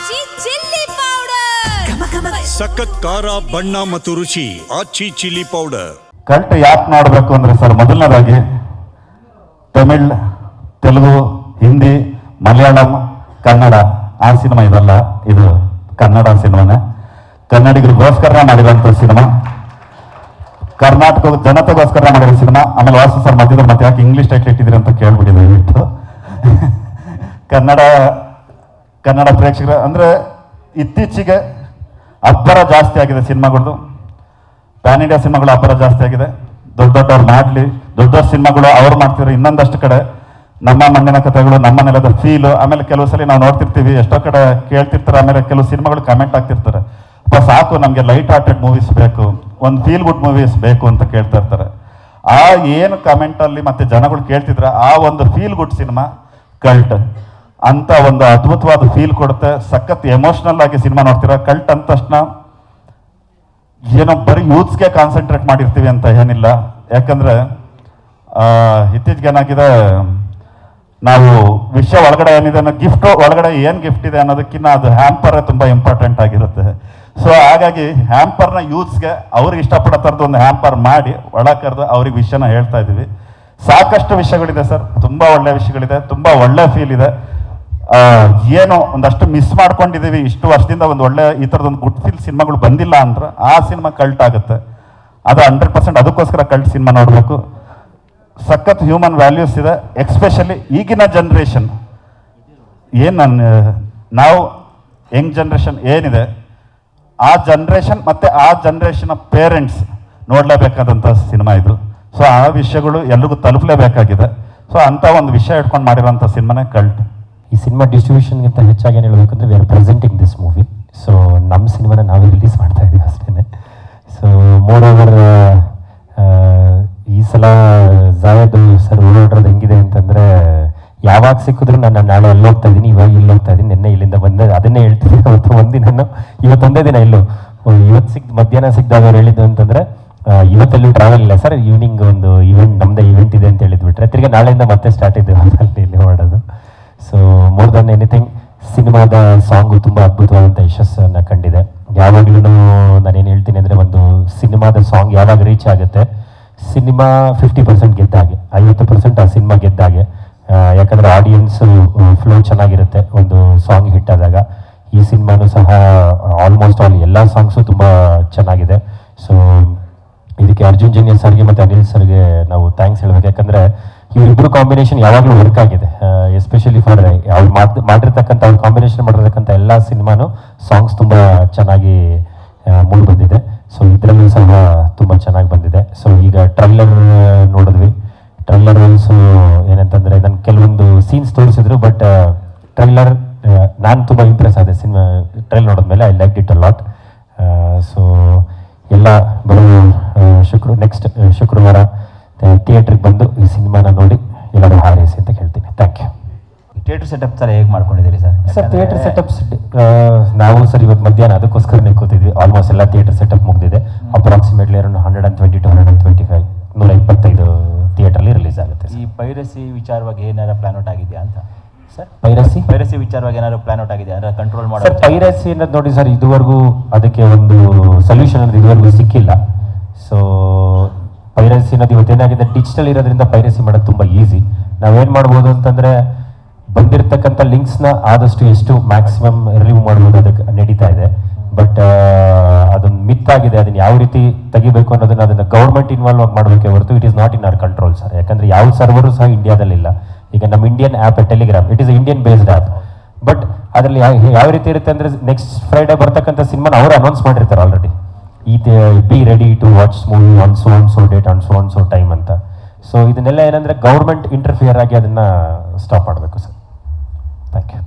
ಆಚಿ chilli powder. ಸಖತ್ ಖಾರ ಬಣ್ಣ ಮತ್ತು ರುಚಿ ಆಚಿ ಚಿಲ್ಲಿ ಪೌಡರ್. ಕಲ್ಟ್ ಯಾಕೆ ನೋಡಬೇಕು ಅಂದರೆ ಸರ್, ಮೊದಲನೇದಾಗಿ ತಮಿಳ್, ತೆಲುಗು, ಹಿಂದಿ, ಮಲಯಾಳಂ, ಕನ್ನಡ ಆ ಸಿನಿಮಾ ಇದಲ್ಲ, ಇದು ಕನ್ನಡ ಸಿನಿಮಾನೇ. ಕನ್ನಡಿಗರಿಗೋಸ್ಕರ ಮಾಡಿರೋಂಥ ಸಿನಿಮಾ, ಕರ್ನಾಟಕ ಜನತೆಗೋಸ್ಕರ ಮಾಡಿರೋ ಸಿನಿಮಾ. ಆಮೇಲೆ ವಾಸು ಸರ್ ಮಧ್ಯದಲ್ಲಿ ಮತ್ತೆ ಯಾಕೆ ಇಂಗ್ಲೀಷ್ ಟೈಟ್ಲ್ ಇಟ್ಟಿದ್ದೀರಿ ಅಂತ ಕೇಳ್ಬಿಡಿ ದಯವಿಟ್ಟು. ಕನ್ನಡ ಪ್ರೇಕ್ಷಕರು ಅಂದರೆ ಇತ್ತೀಚೆಗೆ ಅಬ್ಬರ ಜಾಸ್ತಿ ಆಗಿದೆ ಸಿನಿಮಾಗಳದ್ದು. ಪ್ಯಾನ್ ಇಂಡಿಯಾ ಸಿನಿಮಾಗಳು ಅಬ್ಬರ ಜಾಸ್ತಿ ಆಗಿದೆ. ದೊಡ್ಡವ್ರು ಮಾಡಲಿ, ದೊಡ್ಡ ಸಿನಿಮಾಗಳು ಅವ್ರು ಮಾಡ್ತಿದ್ರು. ಇನ್ನೊಂದಷ್ಟು ಕಡೆ ನಮ್ಮ ಮಣ್ಣಿನ ಕಥೆಗಳು, ನಮ್ಮ ನೆಲದ ಫೀಲು. ಆಮೇಲೆ ಕೆಲವು ಸಲ ನಾವು ನೋಡ್ತಿರ್ತೀವಿ, ಎಷ್ಟೋ ಕಡೆ ಕೇಳ್ತಿರ್ತಾರೆ. ಆಮೇಲೆ ಕೆಲವು ಸಿನಿಮಾಗಳು ಕಮೆಂಟ್ ಆಗ್ತಿರ್ತಾರೆ, ಅಪ್ಪ ಸಾಕು ನಮಗೆ ಲೈಟ್ ಹಾರ್ಟೆಡ್ ಮೂವೀಸ್ ಬೇಕು, ಒಂದು ಫೀಲ್ ಗುಡ್ ಮೂವೀಸ್ ಬೇಕು ಅಂತ ಕೇಳ್ತಾ ಇರ್ತಾರೆ. ಆ ಏನು ಕಮೆಂಟಲ್ಲಿ ಮತ್ತೆ ಜನಗಳು ಕೇಳ್ತಿದ್ರೆ ಆ ಒಂದು ಫೀಲ್ ಗುಡ್ ಸಿನಿಮಾ ಕಲ್ಟ್ ಅಂತ ಒಂದು ಅದ್ಭುತವಾದ ಫೀಲ್ ಕೊಡುತ್ತೆ. ಸಖತ್ ಎಮೋಷ್ನಲ್ ಆಗಿ ಸಿನಿಮಾ ನೋಡ್ತೀರಾ. ಕಲ್ಟ್ ಅಂದ ತಕ್ಷಣ ಏನೋ ಬರೀ ಯೂತ್ಸ್ಗೆ ಕಾನ್ಸಂಟ್ರೇಟ್ ಮಾಡಿರ್ತೀವಿ ಅಂತ ಏನಿಲ್ಲ. ಯಾಕಂದ್ರೆ ಇತ್ತೀಚೆಗೆ ಏನಾಗಿದೆ, ನಾವು ವಿಷಯ ಒಳಗಡೆ ಏನಿದೆ ಅನ್ನೋ ಗಿಫ್ಟ್ ಒಳಗಡೆ ಏನು ಗಿಫ್ಟ್ ಇದೆ ಅನ್ನೋದಕ್ಕಿಂತ ಅದು ಹ್ಯಾಂಪರ್ ತುಂಬ ಇಂಪಾರ್ಟೆಂಟ್ ಆಗಿರುತ್ತೆ. ಸೊ ಹಾಗಾಗಿ ಹ್ಯಾಂಪರ್ನ ಯೂತ್ಸ್ಗೆ ಅವ್ರಿಗೆ ಇಷ್ಟಪಡೋ ಥರದ್ದು ಒಂದು ಹ್ಯಾಂಪರ್ ಮಾಡಿ ಒಳ ಕರೆದು ಅವ್ರಿಗೆ ವಿಷಯನ ಹೇಳ್ತಾ ಇದ್ದೀವಿ. ಸಾಕಷ್ಟು ವಿಷಯಗಳಿದೆ ಸರ್, ತುಂಬ ಒಳ್ಳೆ ವಿಷಯಗಳಿದೆ, ತುಂಬ ಒಳ್ಳೆ ಫೀಲ್ ಇದೆ. ಏನೋ ಒಂದಷ್ಟು ಮಿಸ್ ಮಾಡ್ಕೊಂಡಿದ್ದೀವಿ ಇಷ್ಟು ವರ್ಷದಿಂದ. ಒಂದು ಒಳ್ಳೆ ಈ ಥರದೊಂದು ಗುಡ್ ಫೀಲ್ ಸಿನಿಮಾಗಳು ಬಂದಿಲ್ಲ ಅಂದ್ರೆ ಆ ಸಿನಿಮಾ ಕಲ್ಟ್ ಆಗುತ್ತೆ. ಅದು 100% ಅದಕ್ಕೋಸ್ಕರ ಕಲ್ಟ್ ಸಿನಿಮಾ ನೋಡಬೇಕು. ಸಖತ್ ಹ್ಯೂಮನ್ ವ್ಯಾಲ್ಯೂಸ್ ಇದೆ. ಎಕ್ಸ್ಪೆಷಲಿ ಈಗಿನ ಜನ್ರೇಷನ್ ಏನು ನಾವು ಯಂಗ್ ಜನ್ರೇಷನ್ ಏನಿದೆ, ಆ ಜನ್ರೇಷನ್ ಮತ್ತು ಆ ಜನ್ರೇಷನ್ ಪೇರೆಂಟ್ಸ್ ನೋಡಲೇಬೇಕಾದಂಥ ಸಿನಿಮಾ ಇದು. ಸೊ ಆ ವಿಷಯಗಳು ಎಲ್ರಿಗೂ ತಲುಪಲೇಬೇಕಾಗಿದೆ. ಸೊ ಅಂಥ ಒಂದು ವಿಷಯ ಇಟ್ಕೊಂಡು ಮಾಡಿರೋಂಥ ಸಿನಿಮಾನೇ ಕಲ್ಟ್. ಈ ಸಿನಿಮಾ ಡಿಸ್ಟ್ರಿಬ್ಯೂಷನ್ಗಿಂತ ಹೆಚ್ಚಾಗಿ ಏನು ಹೇಳಬೇಕಂದ್ರೆ we are presenting this movie. So ನಮ್ಮ ಸಿನಿಮಾನ ನಾವೇ ರಿಲೀಸ್ ಮಾಡ್ತಾ ಇದ್ದೀವಿ ಅಷ್ಟೇ. ಸೊ ಮೋರ್ ಓವರ್ ಈ ಸಲ ಜಾವೇದ್ ಸರ್ ಓಡಾಡೋದು ಹೆಂಗಿದೆ ಅಂತಂದರೆ, ಯಾವಾಗ ಸಿಕ್ಕಿದ್ರು ನಾನು ನಾಳೆ ಅಲ್ಲಿ ಹೋಗ್ತಾ ಇದ್ದೀನಿ, ಇವಾಗ ಇಲ್ಲಿ ಹೋಗ್ತಾ ಇದ್ದೀನಿ, ನಿನ್ನೆ ಇಲ್ಲಿಂದ ಬಂದೆ, ಅದನ್ನೇ ಹೇಳ್ತೀನಿ. ಅವತ್ತು ಒಂದಿನ ಇವತ್ತೊಂದೇ ದಿನ ಇಲ್ಲೂ ಇವತ್ತು ಮಧ್ಯಾಹ್ನ ಸಿಕ್ಕಿದಾಗ ಅವ್ರು ಹೇಳಿದ್ದು ಅಂತಂದರೆ, ಇವತ್ತೆಲ್ಲೂ ಟ್ರಾವೆಲ್ ಇಲ್ಲ ಸರ್, ಈವ್ನಿಂಗ್ ಒಂದು ಈವೆಂಟ್ ನಮ್ಮದೇ ಈವೆಂಟ್ ಇದೆ ಅಂತ ಹೇಳಿದ್ಬಿಟ್ರೆ, ತಿರ್ಗಿ ನಾಳೆಯಿಂದ ಮತ್ತೆ ಸ್ಟಾರ್ಟ್ ಇದ್ದೇವೆ ಅಲ್ಲಿ ಇಲ್ಲಿ ಹೊರಡೋದು. ಸೊ ಮೋರ್ ದನ್ ಎನಿಥಿಂಗ್ ಸಿನಿಮಾದ ಸಾಂಗು ತುಂಬ ಅದ್ಭುತವಾದಂಥ ಯಶಸ್ಸನ್ನು ಕಂಡಿದೆ. ಯಾವಾಗಲೂ ನಾನೇನು ಹೇಳ್ತೀನಿ ಅಂದರೆ, ಒಂದು ಸಿನಿಮಾದ ಸಾಂಗ್ ಯಾವಾಗ ರೀಚ್ ಆಗುತ್ತೆ, ಸಿನಿಮಾ 50% ಗೆದ್ದಾಗೆ, 50% ಆ ಸಿನಿಮಾ ಗೆದ್ದಾಗೆ. ಯಾಕಂದರೆ ಆಡಿಯನ್ಸು ಫ್ಲೋ ಚೆನ್ನಾಗಿರುತ್ತೆ ಒಂದು ಸಾಂಗ್ ಹಿಟ್ ಆದಾಗ. ಈ ಸಿನಿಮಾನೂ ಸಹ ಆಲ್ಮೋಸ್ಟ್ ಆಲ್ ಎಲ್ಲ ಸಾಂಗ್ಸು ತುಂಬ ಚೆನ್ನಾಗಿದೆ. ಸೊ ಇದಕ್ಕೆ ಅರ್ಜುನ್ ಜನ್ಯ ಸರ್ಗೆ ಮತ್ತು ಅನಿಲ್ ಸರ್ಗೆ ನಾವು ಥ್ಯಾಂಕ್ಸ್ ಹೇಳ್ಬೇಕು. ಯಾಕಂದರೆ ಇವರಿಬ್ಬರು ಕಾಂಬಿನೇಷನ್ ಯಾವಾಗಲೂ ವರ್ಕ್ ಆಗಿದೆ. ಎಸ್ಪೆಷಲಿ ಫಾರ್ ಅವ್ರು ಮಾಡಿರ್ತಕ್ಕಂಥ, ಅವ್ರು ಕಾಂಬಿನೇಷನ್ ಮಾಡಿರ್ತಕ್ಕಂಥ ಎಲ್ಲ ಸಿನಿಮಾನು ಸಾಂಗ್ಸ್ ತುಂಬ ಚೆನ್ನಾಗಿ ಮೂಡಿ ಬಂದಿದೆ. ಸೊ ಇದರಲ್ಲೂ ಸಹ ತುಂಬ ಚೆನ್ನಾಗಿ ಬಂದಿದೆ. ಸೊ ಈಗ ಟ್ರೈಲರ್ ನೋಡಿದ್ವಿ. ಟ್ರೈಲರ್ ಆಲ್ಸೋ ಏನಂತಂದರೆ, ನಾನು ಕೆಲವೊಂದು ಸೀನ್ಸ್ ತೋರಿಸಿದ್ರು, ಬಟ್ ಟ್ರೈಲರ್ ನಾನು ತುಂಬ ಇಂಪ್ರೆಸ್ ಆದೆ ಸಿನಿಮಾ ಟ್ರೈಲರ್ ನೋಡಿದ್ಮೇಲೆ. I like it a lot. So ಎಲ್ಲ ಬರೋ ನೆಕ್ಸ್ಟ್ ಶುಕ್ರವಾರ ಥಿಯೇಟ್ರಿಗೆ ಬಂದು ಈ ಸಿನಿಮಾನ ನೋಡಿ ಎಲ್ಲರೂ ಹಾರೈಸಿ ಅಂತ ಹೇಳ್ತೀನಿ. Thank you. Theatre setup sir ಹೇಗೆ ಮಾಡ್ಕೊಂಡಿದ್ದೀರಿ ಸರ್? ಸರ್ ಥಿಯೇಟರ್ ಸೆಟಪ್ಸ್ ನಾವು ಸರ್ ಇವತ್ತು ಮಧ್ಯಾಹ್ನ ಅದಕ್ಕೋಸ್ಕರನೇ ಕೂತಿದ್ವಿ. ಆಲ್ಮೋಸ್ಟ್ ಎಲ್ಲ ಥಿಯೇಟರ್ ಸೆಟಪ್ ಮುಗಿದಿದೆ. ಅಪ್ರಾಕ್ಸಿಮೇಟ್ಲಿ ಅರೌಂಡ್ 120 to 125 125 ಥಿಯೇಟರ್ಲಿ ರಿಲೀಸ್ ಆಗುತ್ತೆ. ಈ ಪೈರಸಿ ವಿಚಾರವಾಗಿ ಏನಾರ ಪ್ಲಾನ್ ಔಟ್ ಆಗಿದೆಯಾ ಅಂತ ಸರ್? ಪೈರಸಿ ವಿಚಾರವಾಗಿ ಏನಾದ್ರು ಪ್ಲಾನ್ ಔಟ್ ಆಗಿದೆ ಅಂದರೆ ಕಂಟ್ರೋಲ್ ಮಾಡೋ ಸರ್? ಪೈರಸಿ ಅನ್ನೋದು ನೋಡಿ ಸರ್, ಇದುವರೆಗೂ ಅದಕ್ಕೆ ಒಂದು ಸೊಲ್ಯೂಷನ್ ಅನ್ನೋದು ಇದುವರೆಗೂ ಸಿಕ್ಕಿಲ್ಲ. ಸೊ ಪೈರಸಿ ಅನ್ನೋದು ಇವತ್ತೇನಾಗಿದೆ, ಡಿಜಿಟಲ್ ಇರೋದ್ರಿಂದ ಪೈರಸಿ ಮಾಡೋದು ತುಂಬ ಈಸಿ. ನಾವೇನು ಮಾಡ್ಬೋದು ಅಂತಂದರೆ, ಬಂದಿರತಕ್ಕಂಥ ಲಿಂಕ್ಸ್ನ ಆದಷ್ಟು ಎಷ್ಟು ಮ್ಯಾಕ್ಸಿಮಮ್ ರಿಲೀವ್ ಮಾಡ್ಬೋದು, ಅದಕ್ಕೆ ನಡೀತಾ ಇದೆ. ಬಟ್ ಅದೊಂದು ಮಿತ್ ಆಗಿದೆ. ಅದನ್ನು ಯಾವ ರೀತಿ ತೆಗಿಬೇಕು ಅದನ್ನು ಗೌರ್ಮೆಂಟ್ ಇನ್ವಾಲ್ವ್ ಆಗಿ ಮಾಡಬೇಕೆ ಹೊರತು it is not in our control sir. ಯಾಕಂದರೆ ಯಾವ ಸರ್ವರು ಸಹ ಇಂಡಿಯಾದಲ್ಲಿಲ್ಲ. ಈಗ ನಮ್ಮ Indian app Telegram, it is Indian based app. But ಅದರಲ್ಲಿ ಯಾವ ರೀತಿ ಇರುತ್ತೆ ಅಂದರೆ, ನೆಕ್ಸ್ಟ್ ಫ್ರೈಡೇ ಬರ್ತಕ್ಕಂಥ ಸಿನಿಮಾನ ಅವರು ಅನೌನ್ಸ್ ಮಾಡಿರ್ತಾರೆ already. Be ready to watch movie on so date on so time ಅಂತ. ಸೊ ಇದನ್ನೆಲ್ಲ ಏನಂದರೆ ಗೌರ್ಮೆಂಟ್ ಇಂಟರ್ಫಿಯರ್ ಆಗಿ ಅದನ್ನು ಸ್ಟಾಪ್ ಮಾಡಬೇಕು ಸರ್. Thank you.